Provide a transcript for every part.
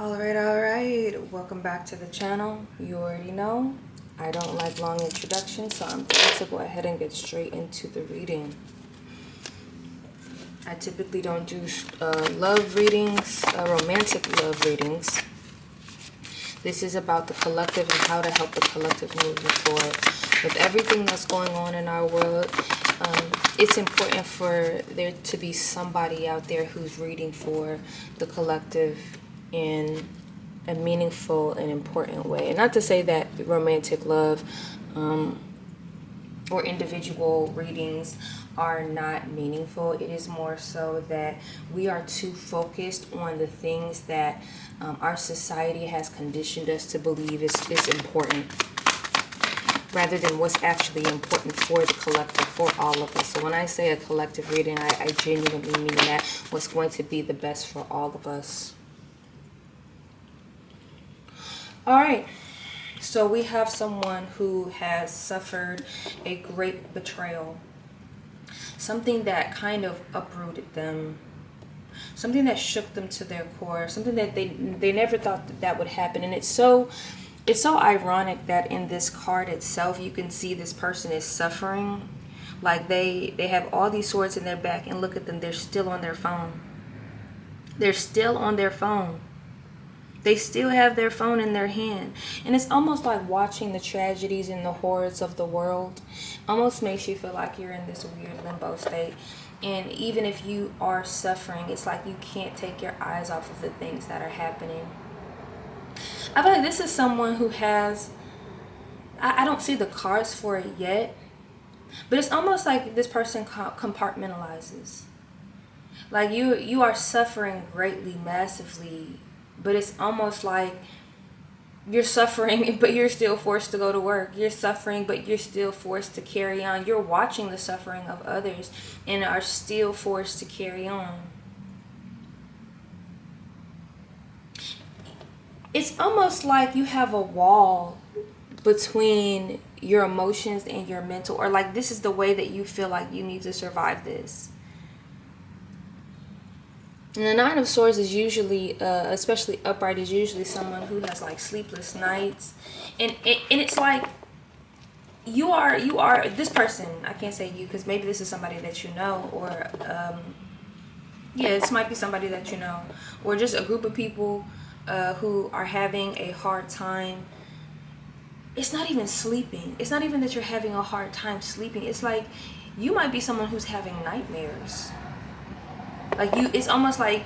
Alright. Welcome back to the channel. You already know I don't like long introductions, so I'm going to go ahead and get straight into the reading. I typically don't do love readings, romantic love readings. This is about the collective and how to help the collective move forward. With everything that's going on in our world, it's important for there to be somebody out there who's reading for the collective in a meaningful and important way. And not to say that romantic love or individual readings are not meaningful. It is more so that we are too focused on the things that our society has conditioned us to believe is important, rather than what's actually important for the collective, for all of us. So when I say a collective reading, I genuinely mean that what's going to be the best for all of us. All right, so we have someone who has suffered a great betrayal, something that kind of uprooted them, something that shook them to their core, something that they never thought that would happen. And it's so ironic that in this card itself, you can see this person is suffering. Like they have all these swords in their back, and look at them, they're still on their phone. They're still on their phone. They still have their phone in their hand. And it's almost like watching the tragedies and the horrors of the world. Almost makes you feel like you're in this weird limbo state. And even if you are suffering, it's like you can't take your eyes off of the things that are happening. I feel like this is someone who has, I don't see the cards for it yet, but it's almost like this person compartmentalizes. Like you are suffering greatly, massively, but it's almost like you're suffering, but you're still forced to go to work. You're suffering, but you're still forced to carry on. You're watching the suffering of others and are still forced to carry on. It's almost like you have a wall between your emotions and your mental, or like this is the way that you feel like you need to survive this. And the Nine of Swords is usually, especially upright, is usually someone who has like sleepless nights. And it's like you are this person. I can't say you because maybe this is somebody that you know, or this might be somebody that you know, or just a group of people who are having a hard time. It's not even sleeping. It's not even that you're having a hard time sleeping. It's like you might be someone who's having nightmares. Like it's almost like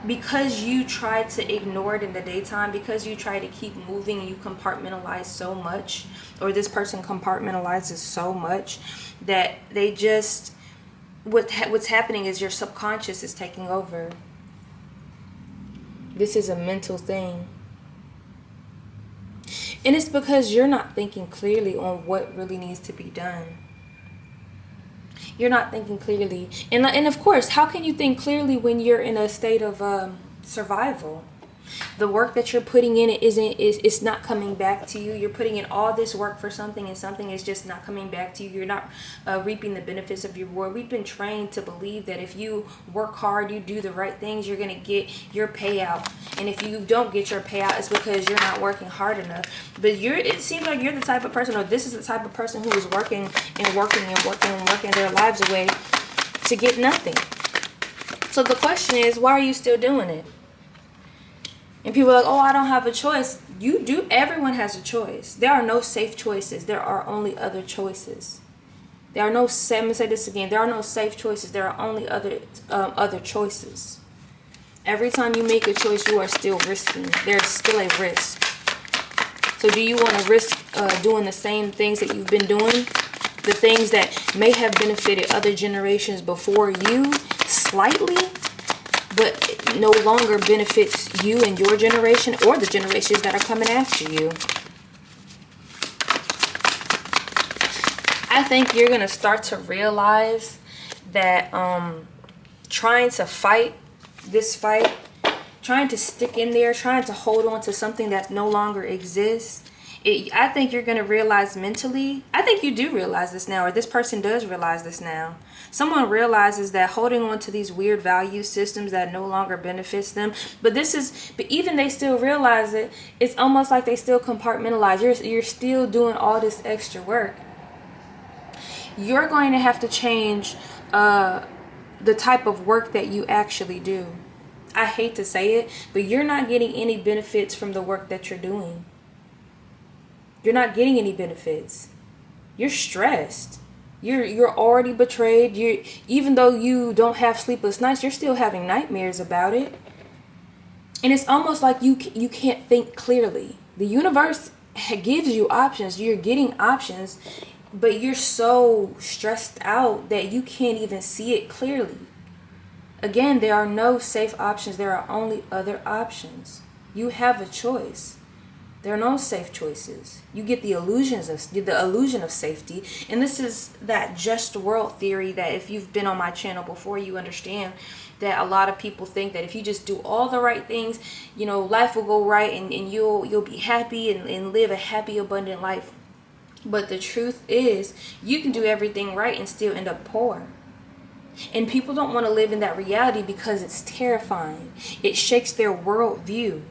because you try to ignore it in the daytime, because you try to keep moving and you compartmentalize so much, or this person compartmentalizes so much that they just, what's happening is your subconscious is taking over. This is a mental thing. And it's because you're not thinking clearly on what really needs to be done. You're not thinking clearly. And of course, how can you think clearly when you're in a state of survival? The work that you're putting in it's not coming back to you. You're putting in all this work for something, and something is just not coming back to you. You're not reaping the benefits of your work. We've been trained to believe that if you work hard, you do the right things, you're going to get your payout. And if you don't get your payout, it's because you're not working hard enough. But it seems like you're the type of person, or this is the type of person who is working and working and working and working their lives away to get nothing. So the question is, why are you still doing it? And people are like, oh, I don't have a choice. You do. Everyone has a choice. There are no safe choices. There are only other choices. There are no, let me say this again. There are no safe choices. There are only other choices. Every time you make a choice, you are still risking. There's still a risk. So do you want to risk doing the same things that you've been doing? The things that may have benefited other generations before you slightly, but no longer benefits you and your generation or the generations that are coming after you. I think you're going to start to realize that trying to fight this fight, trying to stick in there, trying to hold on to something that no longer exists, I think you're going to realize mentally, I think you do realize this now, or this person does realize this now. Someone realizes that holding on to these weird value systems that no longer benefits them, but even they still realize it, it's almost like they still compartmentalize. You're still doing all this extra work. You're going to have to change the type of work that you actually do. I hate to say it, but you're not getting any benefits from the work that you're doing. You're not getting any benefits. You're stressed. You're already betrayed. Even though you don't have sleepless nights, you're still having nightmares about it. And it's almost like you can't think clearly. The universe gives you options. You're getting options, but you're so stressed out that you can't even see it clearly. Again, there are no safe options. There are only other options. You have a choice. There are no safe choices. You get the illusion of safety. And this is that just world theory that if you've been on my channel before, you understand that a lot of people think that if you just do all the right things, life will go right and you'll be happy and live a happy, abundant life. But the truth is, you can do everything right and still end up poor. And people don't want to live in that reality because it's terrifying. It shakes their worldview.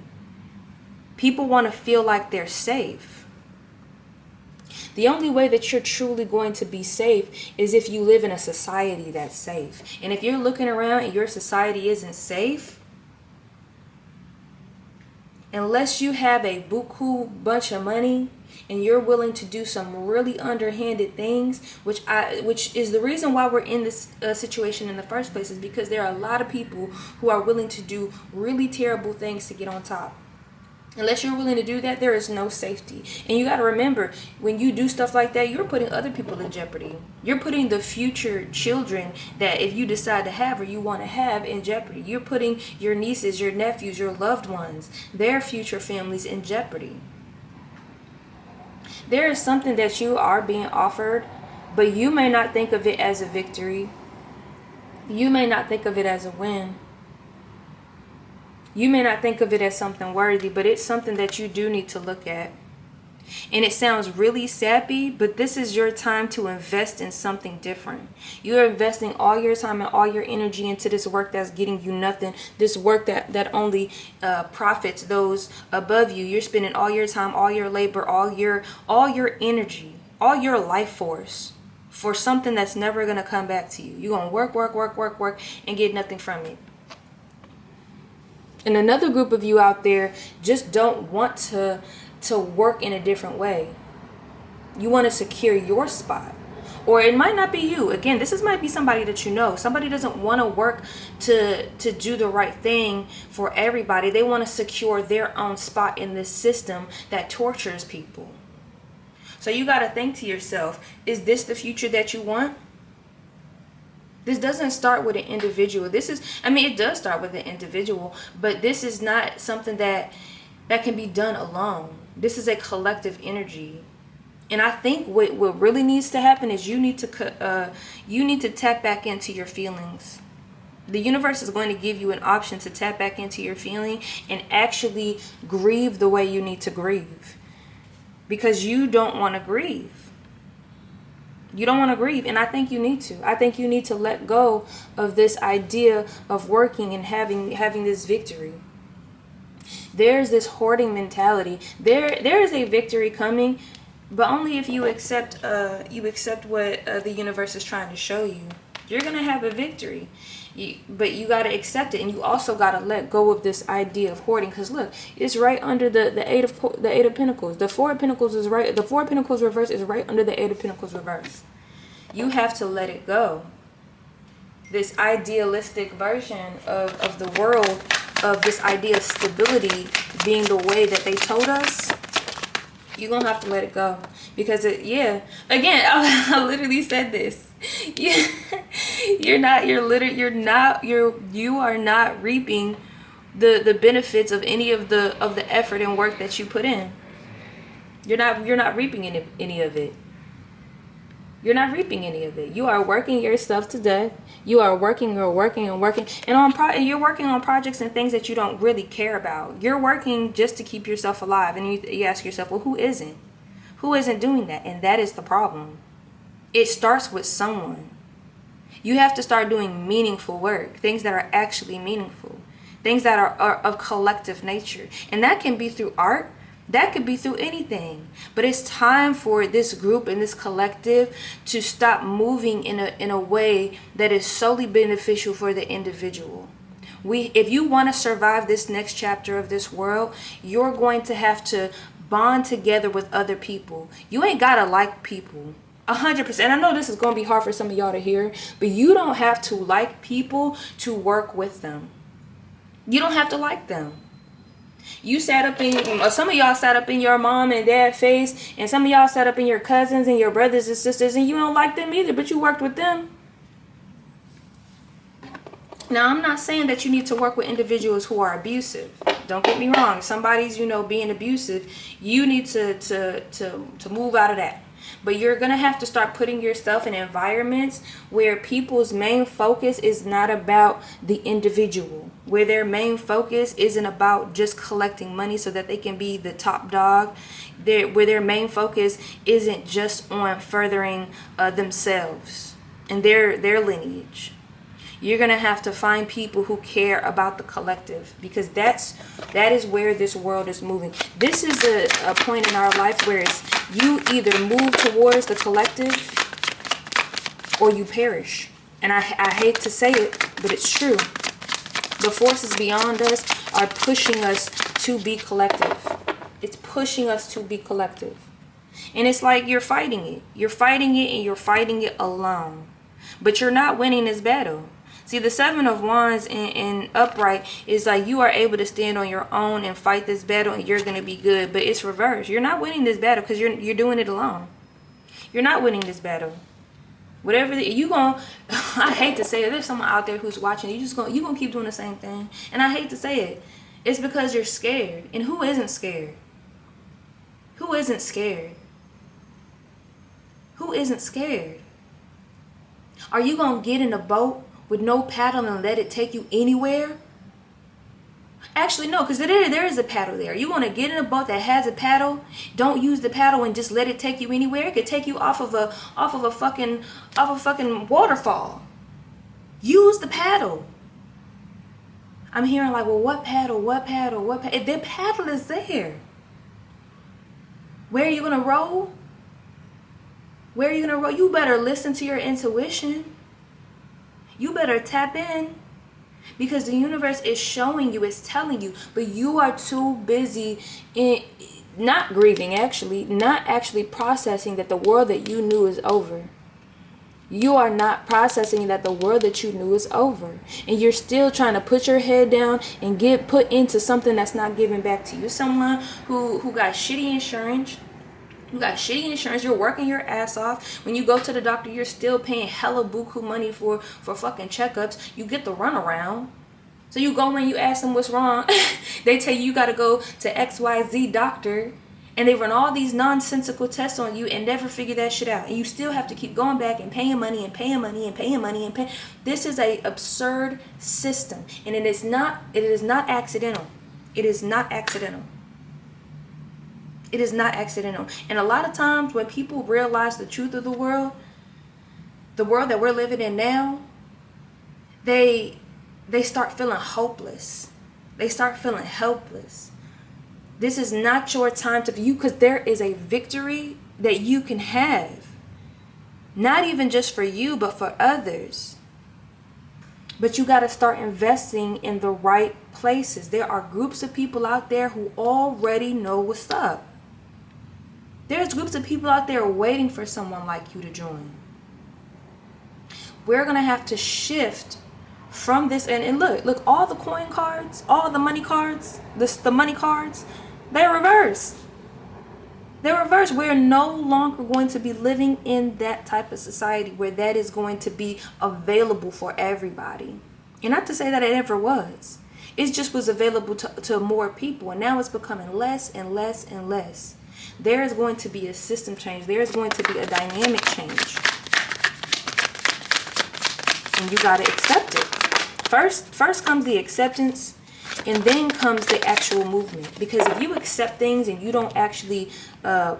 People want to feel like they're safe. The only way that you're truly going to be safe is if you live in a society that's safe. And if you're looking around and your society isn't safe, unless you have a buku bunch of money and you're willing to do some really underhanded things, which is the reason why we're in this situation in the first place, is because there are a lot of people who are willing to do really terrible things to get on top. Unless you're willing to do that, there is no safety. And you got to remember, when you do stuff like that, you're putting other people in jeopardy. You're putting the future children that if you decide to have or you want to have in jeopardy. You're putting your nieces, your nephews, your loved ones, their future families in jeopardy. There is something that you are being offered, but you may not think of it as a victory. You may not think of it as a win. You may not think of it as something worthy, but it's something that you do need to look at. And it sounds really sappy, but this is your time to invest in something different. You're investing all your time and all your energy into this work that's getting you nothing. This work that only profits those above you. You're spending all your time, all your labor, all your energy, all your life force for something that's never going to come back to you. You're going to work, and get nothing from it. And another group of you out there just don't want to work in a different way. You want to secure your spot. Or it might not be you. Again, might be somebody that you know. Somebody doesn't want to work to do the right thing for everybody. They want to secure their own spot in this system that tortures people. So you got to think to yourself, is this the future that you want? This doesn't start with an individual. It does start with an individual, but this is not something that can be done alone. This is a collective energy. And I think what really needs to happen is you need to tap back into your feelings. The universe is going to give you an option to tap back into your feeling and actually grieve the way you need to grieve. Because you don't want to grieve. You don't want to grieve, and I think you need to. I think you need to let go of this idea of working and having this victory. There's this hoarding mentality. There is a victory coming, but only if you accept what the universe is trying to show you. You're gonna have a victory, but you gotta accept it, and you also gotta let go of this idea of hoarding. Because look, it's right under the eight of Pentacles. The Four of Pentacles is right. The Four of Pentacles reverse is right under the Eight of Pentacles reverse. You have to let it go. This idealistic version of the world, of this idea of stability being the way that they told us, you're gonna have to let it go. Because again, I literally said this. You are not reaping the benefits of any of the effort and work that you put in. You're not reaping any of it. You're not reaping any of it. You are working yourself to death. You are working and working and working. And you're working on projects and things that you don't really care about. You're working just to keep yourself alive. And you ask yourself, well, who isn't? Who isn't doing that? And that is the problem. It starts with someone. You have to start doing meaningful work. Things that are actually meaningful. Things that are of collective nature. And that can be through art. That could be through anything. But it's time for this group and this collective to stop moving in a way that is solely beneficial for the individual. If you want to survive this next chapter of this world, you're going to have to bond together with other people. You ain't gotta like people 100%. I know this is going to be hard for some of y'all to hear, but you don't have to like people to work with them. You don't have to like them. You sat up in, some of y'all sat up in your mom and dad face, and some of y'all sat up in your cousins and your brothers and sisters, and you don't like them either, but you worked with them. Now, I'm not saying that you need to work with individuals who are abusive. Don't get me wrong. If somebody's, being abusive, you need to move out of that. But you're going to have to start putting yourself in environments where people's main focus is not about the individual, where their main focus isn't about just collecting money so that they can be the top dog, where their main focus isn't just on furthering themselves and their lineage. You're going to have to find people who care about the collective, because that is where this world is moving. This is a point in our life where you either move towards the collective or you perish. And I hate to say it, but it's true. The forces beyond us are pushing us to be collective. It's pushing us to be collective. And it's like you're fighting it. You're fighting it, and you're fighting it alone. But you're not winning this battle. See, the Seven of Wands in upright is like you are able to stand on your own and fight this battle, and you're going to be good. But it's reversed. You're not winning this battle because you're doing it alone. You're not winning this battle. Whatever I hate to say it. There's someone out there who's watching. You're gonna keep doing the same thing. And I hate to say it. It's because you're scared. And who isn't scared? Who isn't scared? Who isn't scared? Are you gonna get in a boat with no paddle and let it take you anywhere? Actually, no, because there is a paddle there. You want to get in a boat that has a paddle? Don't use the paddle and just let it take you anywhere. It could take you off of a fucking waterfall. Use the paddle. I'm hearing like, well, what paddle? What paddle? What paddle? The paddle is there. Where are you gonna row? Where are you gonna row? You better listen to your intuition. You better tap in, because the universe is showing you, it's telling you, but you are too busy in not grieving, not actually processing that the world that you knew is over. You are not processing that the world that you knew is over. And you're still trying to put your head down and get put into something that's not giving back to you. Someone who got shitty insurance. You got shitty insurance. You're working your ass off. When you go to the doctor, you're still paying hella buku money for fucking checkups. You get the runaround. So you go in, you ask them what's wrong. They tell you got to go to XYZ doctor. And they run all these nonsensical tests on you and never figure that shit out. And you still have to keep going back and paying money and paying money and paying money and paying. This is a absurd system. And it is not accidental. It is not accidental. It is not accidental. And a lot of times when people realize the truth of the world that we're living in now, they start feeling hopeless. They start feeling helpless. This is not your time to view, because there is a victory that you can have. Not even just for you, but for others. But you got to start investing in the right places. There are groups of people out there who already know what's up. There's groups of people out there waiting for someone like you to join. We're going to have to shift from this. And look, all the coin cards, all the money cards, the money cards, they're reversed. They're reversed. We're no longer going to be living in that type of society where that is going to be available for everybody. And not to say that it ever was. It just was available to more people. And now it's becoming less and less and less. There is going to be a system change. There is going to be a dynamic change. And you got to accept it. First comes the acceptance, and then comes the actual movement. Because if you accept things and you don't actually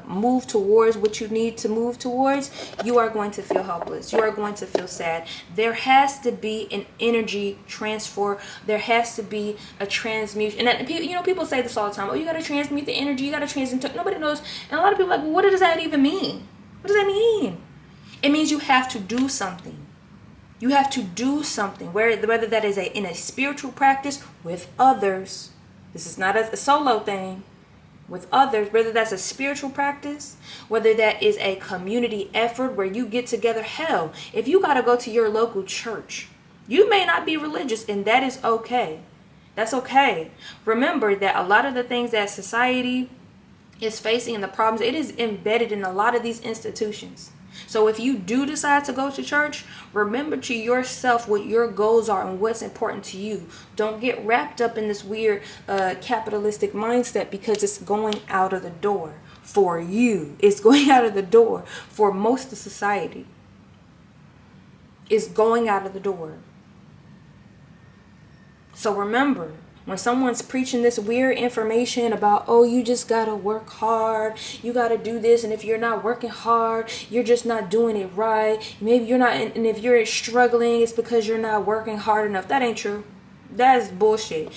move towards what you need to move towards, you are going to feel helpless. You are going to feel sad. There has to be an energy transfer. There has to be a transmutation. And people say this all the time. Oh, you got to transmute the energy. You got to transmute. Nobody knows. And a lot of people are like, well, what does that even mean? What does that mean? It means you have to do something. You have to do something, whether that is in a spiritual practice with others. This is not a solo thing. With others, whether that's a spiritual practice, whether that is a community effort where you get together. Hell, if you got to go to your local church, you may not be religious, and that is okay. That's okay. Remember that a lot of the things that society is facing and the problems, it is embedded in a lot of these institutions. So if you do decide to go to church, remember to yourself what your goals are and what's important to you. Don't get wrapped up in this weird capitalistic mindset, because it's going out of the door for you. It's going out of the door for most of society. It's going out of the door. So remember, when someone's preaching this weird information about, oh, you just gotta work hard, you gotta do this, and if you're not working hard, you're just not doing it right. Maybe you're not, and if you're struggling, it's because you're not working hard enough. That ain't true. That is bullshit.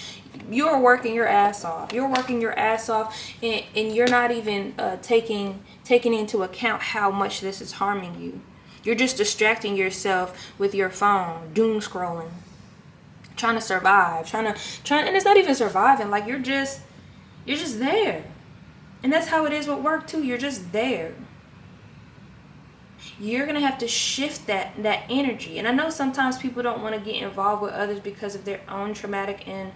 You're working your ass off. You're working your ass off, and you're not even taking into account how much this is harming you. You're just distracting yourself with your phone, doom scrolling. Trying to survive, trying, and it's not even surviving. Like you're just there, and that's how it is with work too. You're just there. You're gonna have to shift that energy. And I know sometimes people don't want to get involved with others because of their own traumatic and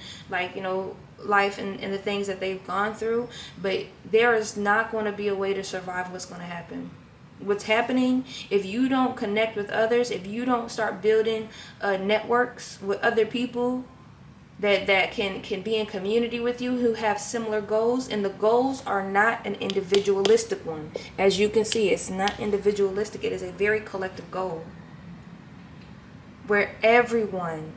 life and the things that they've gone through. But there is not going to be a way to survive what's going to happen. What's happening, if you don't connect with others, if you don't start building networks with other people that can be in community with you who have similar goals, and the goals are not an individualistic one. As you can see, it's not individualistic. It is a very collective goal where everyone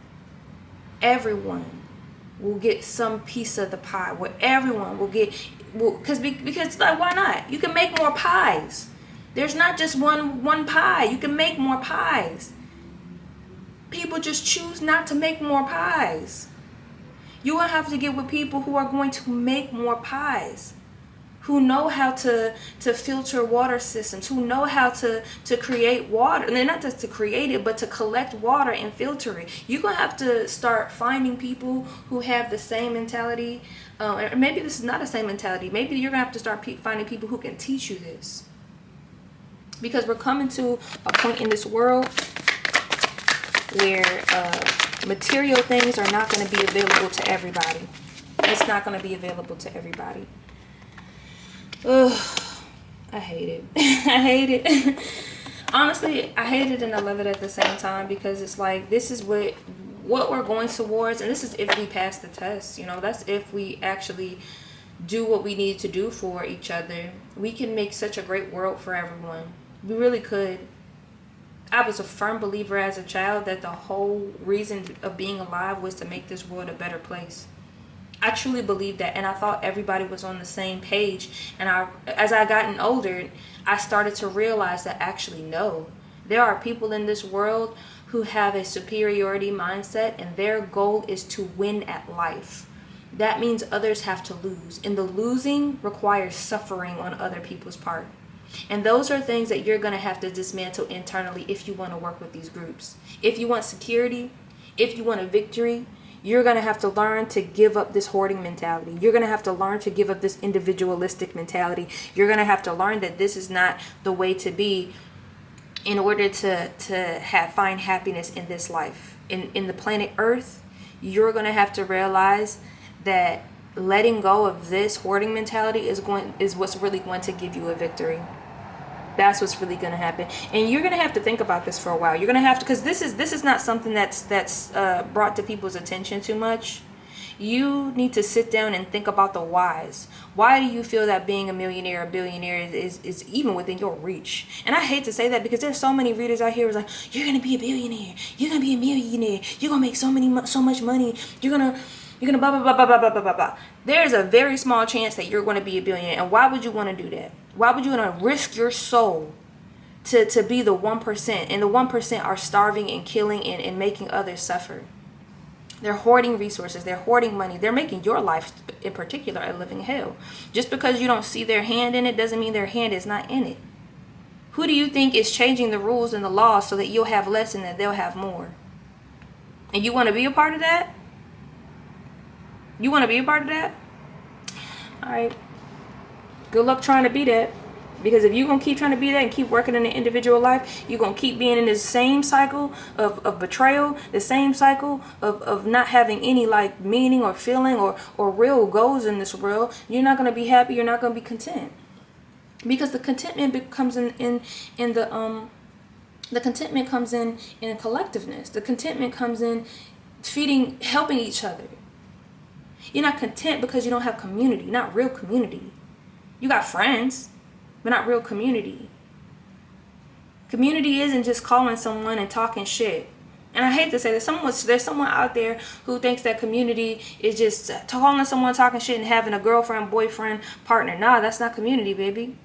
will get some piece of the pie, where everyone will get, because like, why not? You can make more pies. There's not just one pie. You can make more pies. People just choose not to make more pies. You will have to get with people who are going to make more pies, who know how to filter water systems, who know how to create water. And not just to create it, but to collect water and filter it. You're going to have to start finding people who have the same mentality. Or maybe this is not the same mentality. Maybe you're going to have to start finding people who can teach you this. Because we're coming to a point in this world where material things are not going to be available to everybody. It's not going to be available to everybody. Ugh, I hate it. I hate it. Honestly, I hate it and I love it at the same time, because it's like, this is what we're going towards, and this is if we pass the test. That's if we actually do what we need to do for each other. We can make such a great world for everyone. We really could. I was a firm believer as a child that the whole reason of being alive was to make this world a better place. I truly believed that, and I thought everybody was on the same page. And as I gotten older, I started to realize that actually no. There are people in this world who have a superiority mindset, and their goal is to win at life. That means others have to lose, and the losing requires suffering on other people's part. And those are things that you're going to have to dismantle internally if you want to work with these groups. If you want security, if you want a victory, you're going to have to learn to give up this hoarding mentality. You're going to have to learn to give up this individualistic mentality. You're going to have to learn that this is not the way to be in order to find happiness in this life. In the planet Earth, you're going to have to realize that letting go of this hoarding mentality is what's really going to give you a victory. That's what's really going to happen. And you're going to have to think about this for a while. You're going to have to, because this is not something that's brought to people's attention too much. You need to sit down and think about the whys. Why do you feel that being a millionaire or billionaire is even within your reach? And I hate to say that because there's so many readers out here who's like, you're gonna be a billionaire, you're gonna be a millionaire, you're gonna make so much money, you're gonna blah blah blah blah blah blah blah blah. There's a very small chance that you're gonna be a billionaire. And why would you want to do that? Why would you want to risk your soul to be the 1%? And the 1% are starving and killing and making others suffer. They're hoarding resources. They're hoarding money. They're making your life in particular a living hell. Just because you don't see their hand in it doesn't mean their hand is not in it. Who do you think is changing the rules and the laws so that you'll have less and that they'll have more? And you want to be a part of that? You want to be a part of that? All right. Good luck trying to be that. Because if you're going to keep trying to be that and keep working in the individual life, you're going to keep being in this same cycle of betrayal, the same cycle of not having any like meaning or feeling or real goals in this world. You're not going to be happy. You're not going to be content. Because the contentment comes in the contentment comes in collectiveness. The contentment comes in helping each other. You're not content because you don't have community, not real community. You got friends, but not real community. Community isn't just calling someone and talking shit. And I hate to say that there's someone out there who thinks that community is just calling someone, talking shit, and having a girlfriend, boyfriend, partner. Nah, that's not community, baby.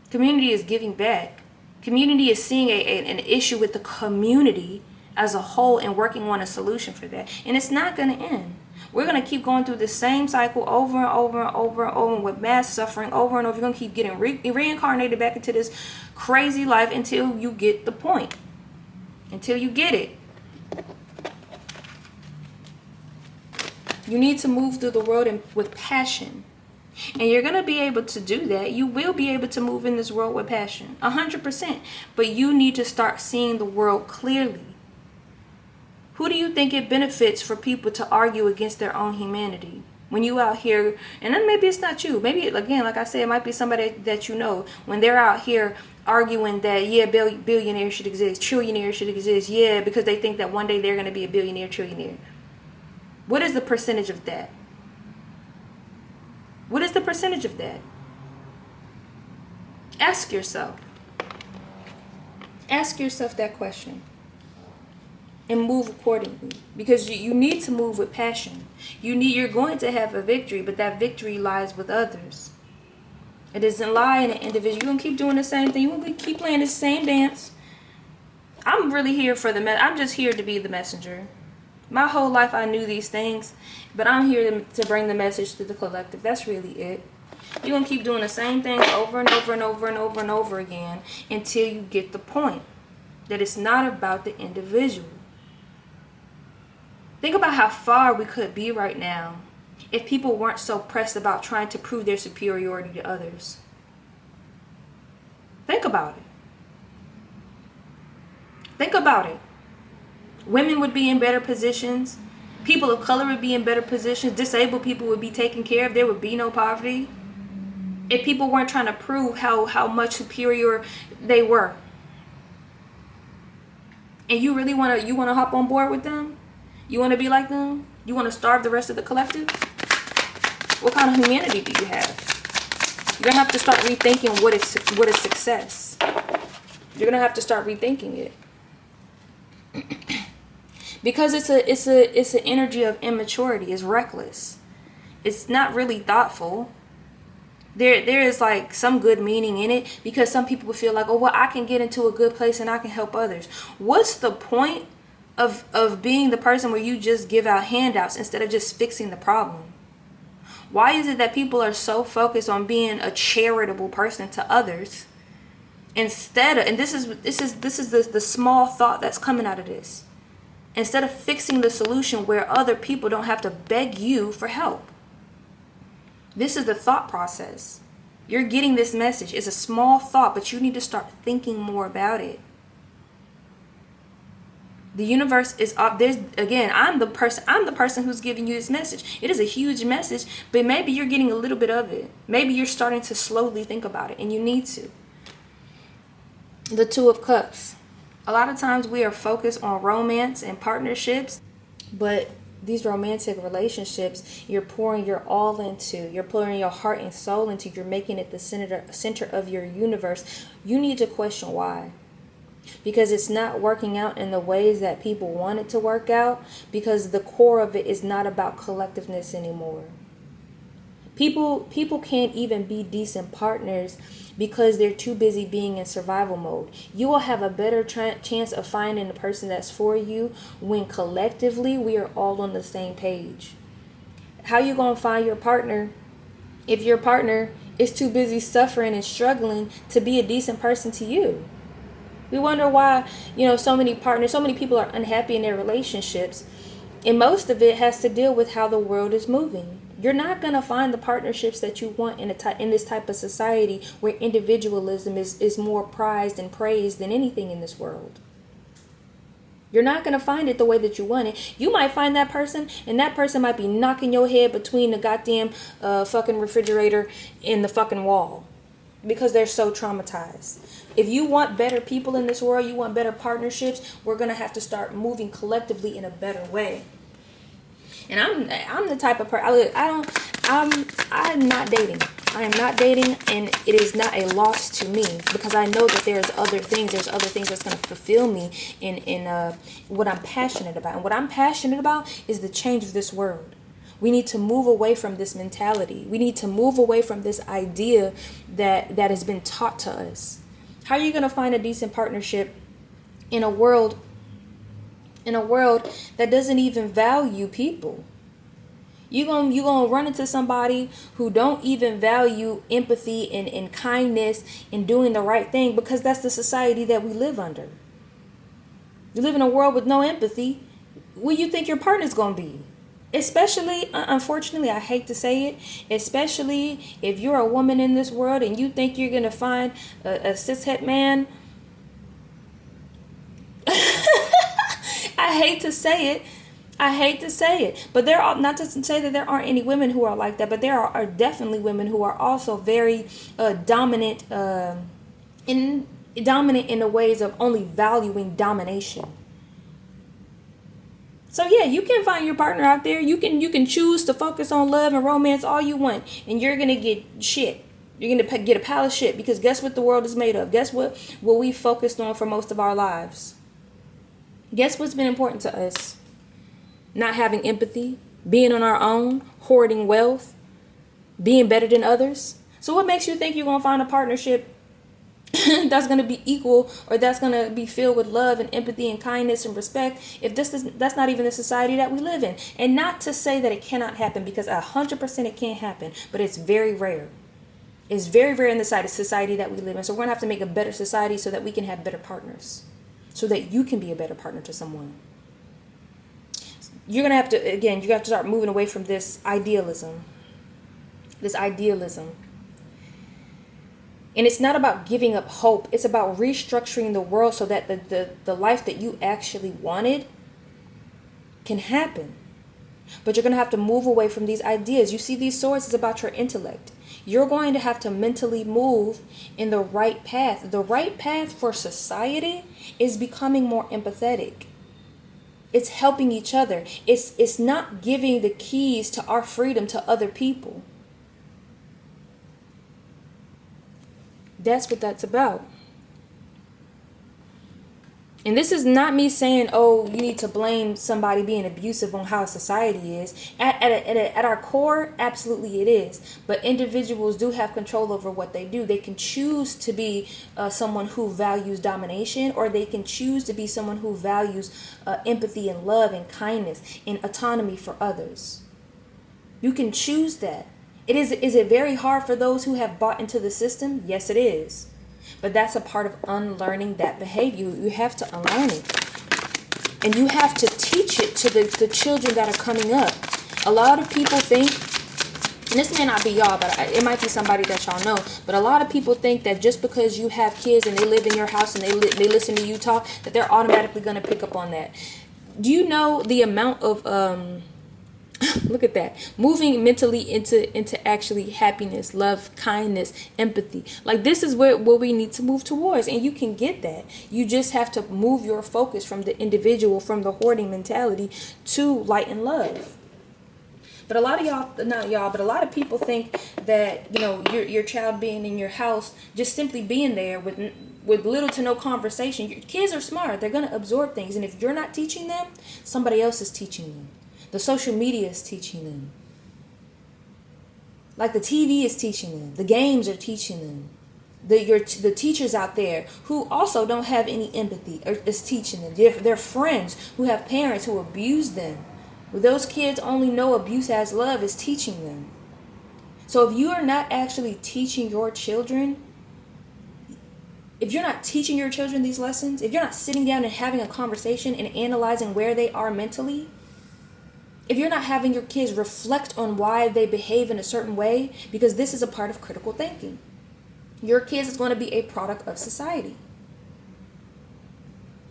Community is giving back. Community is seeing an issue with the community as a whole and working on a solution for that. And it's not going to end. We're going to keep going through the same cycle over and over and over and over with mass suffering over and over. You're going to keep getting reincarnated back into this crazy life until you get the point. Until you get it. You need to move through the world with passion. And you're going to be able to do that. You will be able to move in this world with passion. 100%. But you need to start seeing the world clearly. Who do you think it benefits for people to argue against their own humanity? When you out here, and then maybe it's not you. Maybe, again, like I said, it might be somebody that you know. When they're out here arguing that, yeah, billionaires should exist, trillionaires should exist, yeah, because they think that one day they're going to be a billionaire, trillionaire. What is the percentage of that? What is the percentage of that? Ask yourself. Ask yourself that question. And move accordingly, because you need to move with passion. You're going to have a victory, but that victory lies with others. It doesn't lie in an individual. You're gonna keep doing the same thing. You're gonna keep playing the same dance. I'm really here for I'm just here to be the messenger. My whole life I knew these things, but I'm here to bring the message to the collective. That's really it. You're gonna keep doing the same thing over and over and over and over and over again until you get the point that it's not about the individual. Think about how far we could be right now if people weren't so pressed about trying to prove their superiority to others. Think about it. Think about it. Women would be in better positions. People of color would be in better positions. Disabled people would be taken care of. There would be no poverty. If people weren't trying to prove how much superior they were. And you really want to hop on board with them? You want to be like them? You want to starve the rest of the collective? What kind of humanity do you have? You're going to have to start rethinking what is success. You're going to have to start rethinking it. Because it's an energy of immaturity. It's reckless. It's not really thoughtful. There is like some good meaning in it, because some people feel like, oh, well, I can get into a good place and I can help others. What's the point of being the person where you just give out handouts instead of just fixing the problem? Why is it that people are so focused on being a charitable person to others instead of, and this is the small thought that's coming out of this, instead of fixing the solution where other people don't have to beg you for help? This is the thought process. You're getting this message. It's a small thought, but you need to start thinking more about it. The universe is up. Again, I'm the person who's giving you this message. It is a huge message, but maybe you're getting a little bit of it. Maybe you're starting to slowly think about it, and you need to. The Two of Cups. A lot of times we are focused on romance and partnerships, but these romantic relationships you're pouring your all into, you're pouring your heart and soul into, you're making it the center of your universe, you need to question why. Because it's not working out in the ways that people want it to work out, because the core of it is not about collectiveness anymore. People can't even be decent partners because they're too busy being in survival mode. You will have a better chance of finding the person that's for you when collectively we are all on the same page. How you gonna find your partner if your partner is too busy suffering and struggling to be a decent person to you? We wonder why, so many people are unhappy in their relationships. And most of it has to deal with how the world is moving. You're not going to find the partnerships that you want in this type of society where individualism is more prized and praised than anything in this world. You're not going to find it the way that you want it. You might find that person, and that person might be knocking your head between the goddamn fucking refrigerator and the fucking wall because they're so traumatized. If you want better people in this world, you want better partnerships, we're going to have to start moving collectively in a better way. And I'm the type of person, I'm not dating. I am not dating, and it is not a loss to me because I know that there's other things that's going to fulfill me in what I'm passionate about. And what I'm passionate about is the change of this world. We need to move away from this mentality. We need to move away from this idea that has been taught to us. How are you going to find a decent partnership in a world that doesn't even value people? You gonna run into somebody who don't even value empathy and kindness and doing the right thing because that's the society that we live under. You live in a world with no empathy. What do you think your partner's gonna be? Especially, unfortunately, I hate to say it, especially if you're a woman in this world and you think you're gonna find a cishet man. I hate to say it, but there are, not to say that there aren't any women who are like that, but there are definitely women who are also very dominant in the ways of only valuing domination. So yeah, you can find your partner out there. You can choose to focus on love and romance all you want, and you're gonna get shit. You're gonna get a pile of shit because guess what the world is made of? Guess what we focused on for most of our lives? Guess what's been important to us? Not having empathy, being on our own, hoarding wealth, being better than others. So what makes you think you're going to find a partnership that's going to be equal or that's going to be filled with love and empathy and kindness and respect if that's not even the society that we live in? And not to say that it cannot happen, because 100% it can happen, but it's very rare. It's very rare in the society that we live in. So we're going to have to make a better society so that we can have better partners, so that you can be a better partner to someone. You're going to have to, again, you have to start moving away from this idealism. And it's not about giving up hope. It's about restructuring the world so that the life that you actually wanted can happen. But you're going to have to move away from these ideas. You see, these swords is about your intellect. You're going to have to mentally move in the right path. The right path for society is becoming more empathetic. It's helping each other. It's not giving the keys to our freedom to other people. That's what that's about. And this is not me saying, oh, you need to blame somebody being abusive on how society is. At our core, absolutely it is. But individuals do have control over what they do. They can choose to be someone who values domination, or they can choose to be someone who values empathy and love and kindness and autonomy for others. You can choose that. Is it very hard for those who have bought into the system? Yes, it is. But that's a part of unlearning that behavior. You have to unlearn it. And you have to teach it to the children that are coming up. A lot of people think, and this may not be y'all, but it might be somebody that y'all know, but a lot of people think that just because you have kids and they live in your house and they listen to you talk, that they're automatically going to pick up on that. Do you know the amount of Look at that. Moving mentally into actually happiness, love, kindness, empathy. Like, this is what we need to move towards. And you can get that. You just have to move your focus from the individual, from the hoarding mentality, to light and love. But a lot of y'all, not y'all, but a lot of people think that, your child being in your house, just simply being there with little to no conversation. Your kids are smart. They're going to absorb things. And if you're not teaching them, somebody else is teaching them. The social media is teaching them. Like, the TV is teaching them. The games are teaching them. The teachers out there who also don't have any empathy is teaching them. Their friends who have parents who abuse them. Those kids only know abuse as love is teaching them. So if you are not actually teaching your children, if you're not teaching your children these lessons, if you're not sitting down and having a conversation and analyzing where they are mentally, if you're not having your kids reflect on why they behave in a certain way, because this is a part of critical thinking, your kids is going to be a product of society.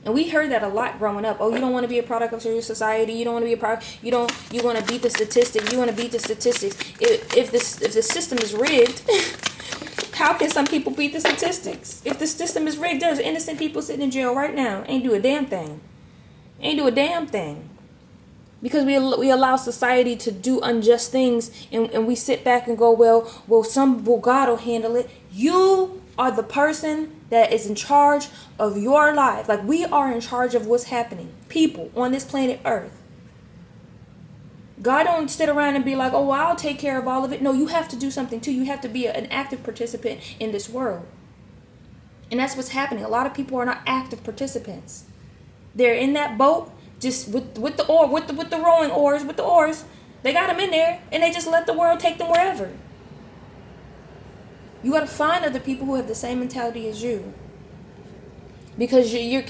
And we heard that a lot growing up. Oh, you don't want to be a product of your society. You don't want to be a product. You want to beat the statistics. You want to beat the statistics. If the system is rigged, how can some people beat the statistics? If the system is rigged, there's innocent people sitting in jail right now. Ain't do a damn thing. Because we allow society to do unjust things, and we sit back and go, well, God will handle it. You are the person that is in charge of your life. Like, we are in charge of what's happening. People on this planet Earth. God don't sit around and be like, oh, well, I'll take care of all of it. No, you have to do something too. You have to be an active participant in this world. And that's what's happening. A lot of people are not active participants. They're in that boat just with the rowing oars, with the oars. They got them in there, and they just let the world take them wherever. You got to find other people who have the same mentality as you. Because you're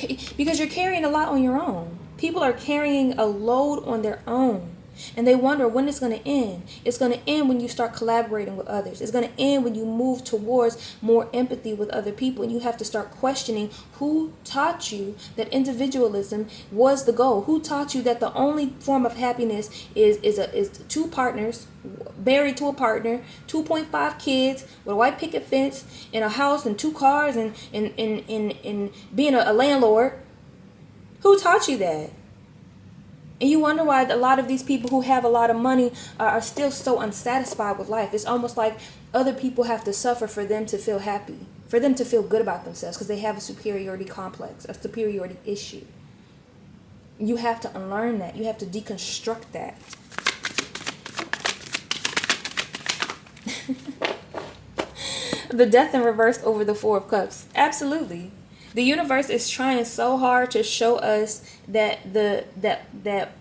carrying a lot on your own. People are carrying a load on their own. And they wonder when it's going to end. It's going to end when you start collaborating with others. It's going to end when you move towards more empathy with other people. And you have to start questioning who taught you that individualism was the goal. Who taught you that the only form of happiness is two partners married to a partner, 2.5 kids with a white picket fence, in a house and 2 cars, and being a landlord. Who taught you that? And you wonder why a lot of these people who have a lot of money are still so unsatisfied with life. It's almost like other people have to suffer for them to feel happy, for them to feel good about themselves, because they have a superiority complex, a superiority issue. You have to unlearn that. You have to deconstruct that. The death in reverse over the 4 of Cups. Absolutely. The universe is trying so hard to show us that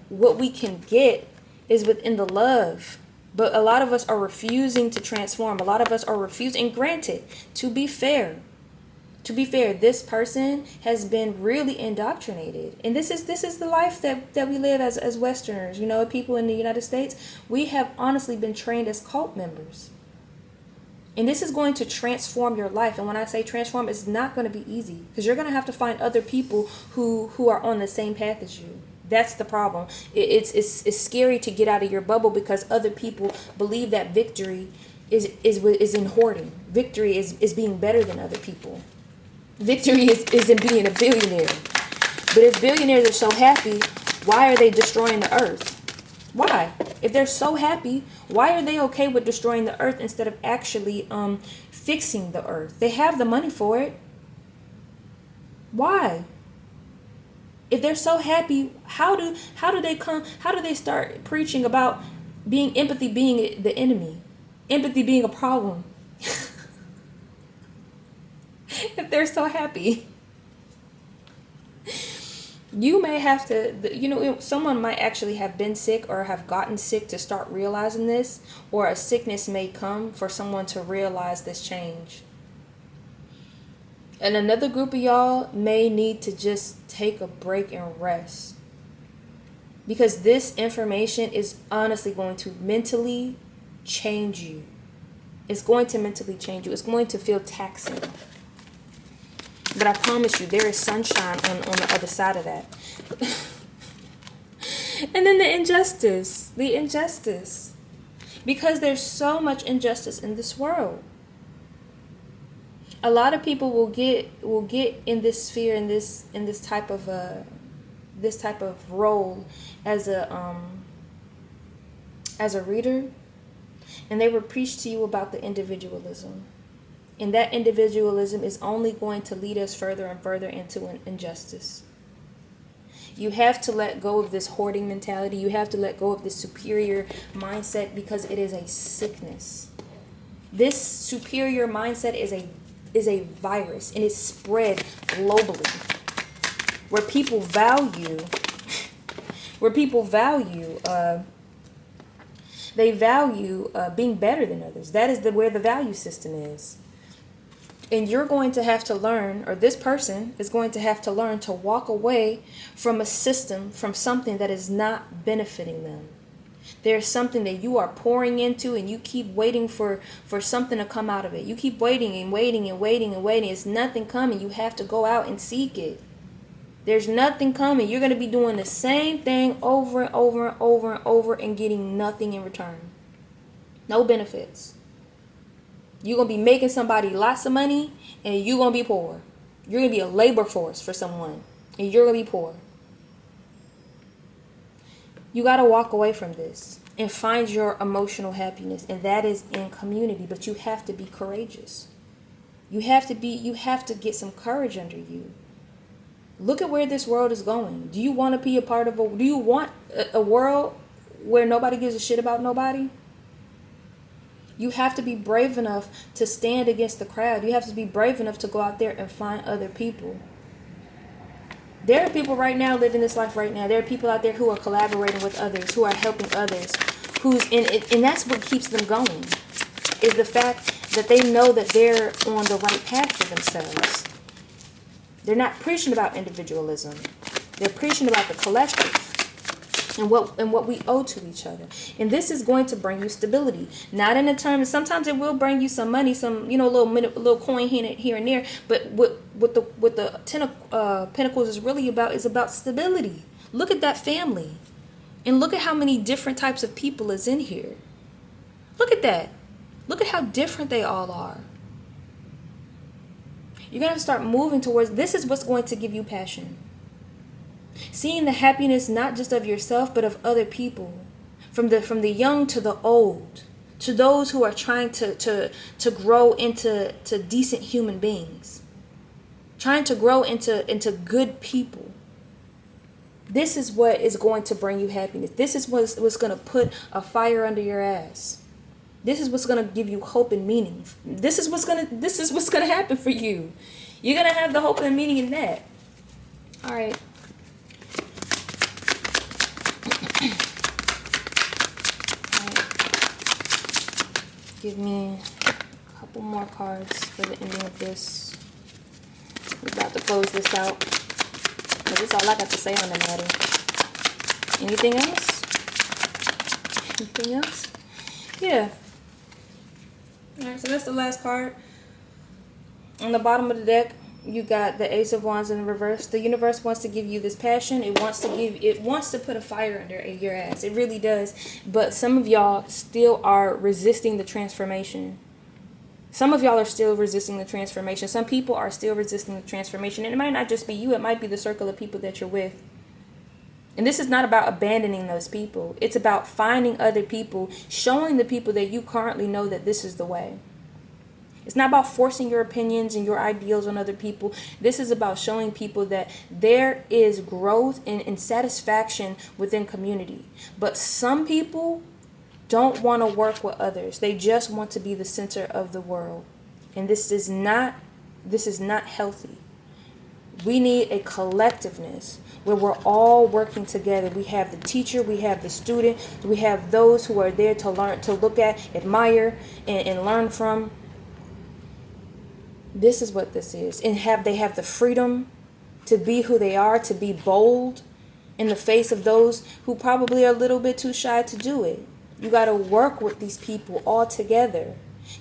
what we can get is within the love. But a lot of us are refusing to transform. A lot of us are refusing. And granted, to be fair, this person has been really indoctrinated. And this is the life that we live as Westerners. People in the United States, we have honestly been trained as cult members. And this is going to transform your life. And when I say transform, it's not going to be easy, because you're going to have to find other people who are on the same path as you. That's the problem. It's scary to get out of your bubble, because other people believe that victory is in hoarding. Victory is being better than other people. Victory is in being a billionaire. But if billionaires are so happy, why are they destroying the earth? Why? If they're so happy, why are they okay with destroying the earth instead of actually fixing the earth? They have the money for it. Why? If they're so happy, how do they start preaching about empathy being the enemy? Empathy being a problem? If they're so happy. You may have to, someone might actually have been sick or have gotten sick to start realizing this, or a sickness may come for someone to realize this change. And another group of y'all may need to just take a break and rest, because this information is honestly going to mentally change you. It's going to mentally change you. It's going to feel taxing. But I promise you, there is sunshine on the other side of that. And then the injustice. Because there's so much injustice in this world. A lot of people will get in this sphere, in this type of role as a reader, and they will preach to you about the individualism. And that individualism is only going to lead us further and further into an injustice. You have to let go of this hoarding mentality. You have to let go of this superior mindset, because it is a sickness. This superior mindset is a virus, and it's spread globally. Where people value being better than others. That is where the value system is. And you're going to have to learn, or this person is going to have to learn, to walk away from a system, from something that is not benefiting them. There's something that you are pouring into, and you keep waiting for something to come out of it. You keep waiting and waiting and waiting and waiting. It's nothing coming. You have to go out and seek it. There's nothing coming. You're going to be doing the same thing over and over and over and over and getting nothing in return. No benefits. You're going to be making somebody lots of money, and you're going to be poor. You're going to be a labor force for someone, and you're going to be poor. You got to walk away from this and find your emotional happiness, and that is in community. But you have to be courageous. You have to get some courage under you. Look at where this world is going. Do you want to be a part of do you want a world where nobody gives a shit about nobody? You have to be brave enough to stand against the crowd. You have to be brave enough to go out there and find other people. There are people right now living this life right now. There are people out there who are collaborating with others, who are helping others, who's in it, and that's what keeps them going, is the fact that they know that they're on the right path for themselves. They're not preaching about individualism. They're preaching about the collective and what we owe to each other. And this is going to bring you stability. Not in the terms, sometimes it will bring you some money, some, little coin here and there. But what the Ten of Pentacles is really about is about stability. Look at that family. And look at how many different types of people is in here. Look at that. Look at how different they all are. You're going to have to start moving towards, this is what's going to give you passion. Seeing the happiness not just of yourself, but of other people. From the young to the old. To those who are trying to grow into decent human beings. Trying to grow into good people. This is what is going to bring you happiness. This is what's going to put a fire under your ass. This is what's going to give you hope and meaning. This is what's going to happen for you. You're going to have the hope and meaning in that. All right. Give me a couple more cards for the ending of this. We're about to close this out. But that's all I got to say on the matter. Anything else? Anything else? Yeah. Alright, so that's the last card. On the bottom of the deck, you got the Ace of Wands in reverse. The universe wants to give you this passion. It wants to put a fire under your ass. It really does. But some of y'all still are resisting the transformation. Some of y'all are still resisting the transformation. Some people are still resisting the transformation. And it might not just be you. It might be the circle of people that you're with. And this is not about abandoning those people. It's about finding other people, showing the people that you currently know that this is the way. It's not about forcing your opinions and your ideals on other people. This is about showing people that there is growth and satisfaction within community. But some people don't want to work with others. They just want to be the center of the world. And this is not healthy. We need a collectiveness where we're all working together. We have the teacher, we have the student, we have those who are there to learn, to look at, admire, and learn from. This is what this is. And they have the freedom to be who they are, to be bold in the face of those who probably are a little bit too shy to do it. You got to work with these people all together.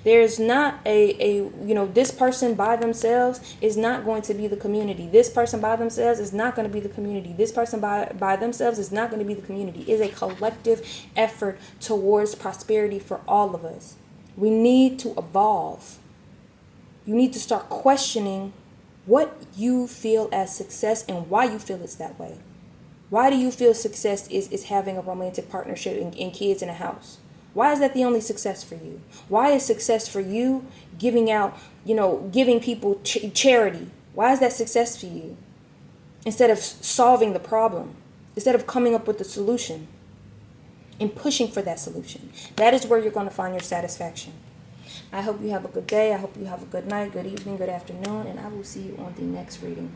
There's not this person by themselves is not going to be the community. This person by themselves is not going to be the community. This person by themselves is not going to be the community. It's a collective effort towards prosperity for all of us. We need to evolve. You need to start questioning what you feel as success and why you feel it's that way. Why do you feel success is having a romantic partnership and kids in a house? Why is that the only success for you? Why is success for you giving people charity? Why is that success for you? Instead of solving the problem, instead of coming up with the solution and pushing for that solution. That is where you're going to find your satisfaction. I hope you have a good day. I hope you have a good night, good evening, good afternoon, and I will see you on the next reading.